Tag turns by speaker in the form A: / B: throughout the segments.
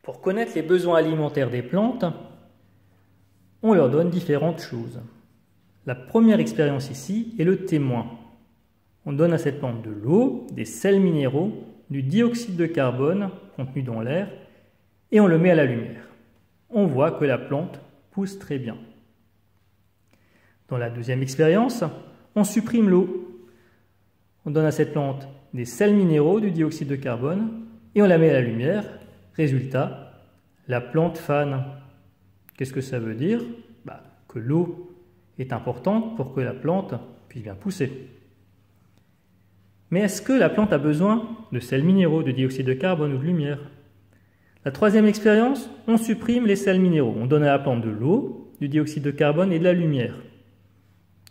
A: Pour connaître les besoins alimentaires des plantes, on leur donne différentes choses. La première expérience ici est le témoin. On donne à cette plante de l'eau, des sels minéraux, du dioxyde de carbone contenu dans l'air et on le met à la lumière. On voit que la plante pousse très bien. Dans la deuxième expérience, on supprime l'eau. On donne à cette plante des sels minéraux, du dioxyde de carbone et on la met à la lumière. Résultat, la plante fane. Qu'est-ce que ça veut dire? Que l'eau est importante pour que la plante puisse bien pousser. Mais est-ce que la plante a besoin de sels minéraux, de dioxyde de carbone ou de lumière? La troisième expérience, on supprime les sels minéraux. On donne à la plante de l'eau, du dioxyde de carbone et de la lumière.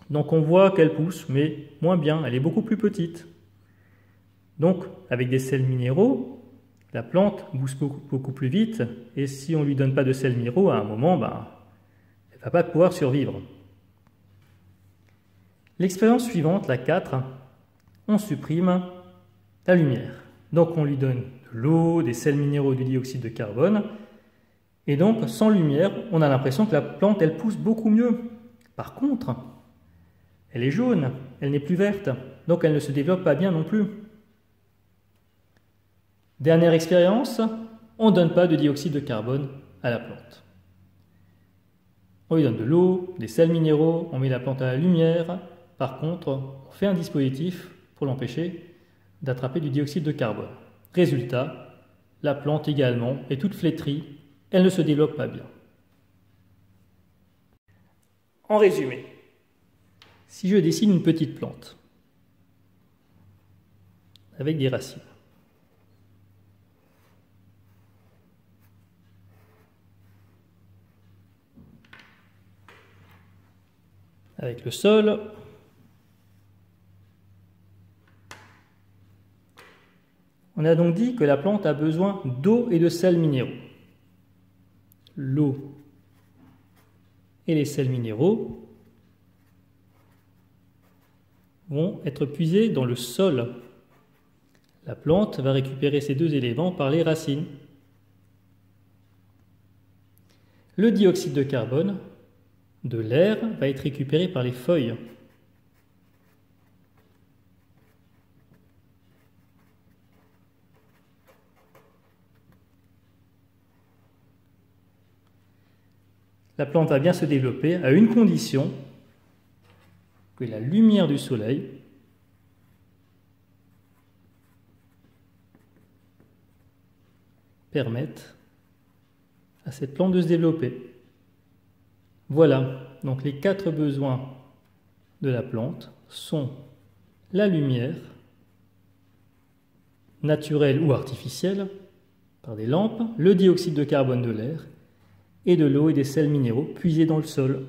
A: Donc on voit qu'elle pousse, mais moins bien, elle est beaucoup plus petite. Donc avec des sels minéraux, la plante pousse beaucoup plus vite, et si on ne lui donne pas de sels minéraux, à un moment, elle ne va pas pouvoir survivre. L'expérience suivante, la 4, on supprime la lumière. Donc on lui donne de l'eau, des sels minéraux, du dioxyde de carbone, et donc sans lumière, on a l'impression que la plante, elle pousse beaucoup mieux. Par contre, elle est jaune, elle n'est plus verte, donc elle ne se développe pas bien non plus. Dernière expérience, on ne donne pas de dioxyde de carbone à la plante. On lui donne de l'eau, des sels minéraux, on met la plante à la lumière. Par contre, on fait un dispositif pour l'empêcher d'attraper du dioxyde de carbone. Résultat, la plante également est toute flétrie, elle ne se développe pas bien. En résumé, si je dessine une petite plante avec des racines, avec le sol, on a donc dit que la plante a besoin d'eau et de sels minéraux. L'eau et les sels minéraux vont être puisés dans le sol. La plante va récupérer ces deux éléments par les racines. Le dioxyde de carbone de l'air va être récupéré par les feuilles. La plante va bien se développer à une condition, que la lumière du soleil permette à cette plante de se développer. Voilà, donc les 4 besoins de la plante sont la lumière, naturelle ou artificielle, par des lampes, le dioxyde de carbone de l'air, et de l'eau et des sels minéraux puisés dans le sol.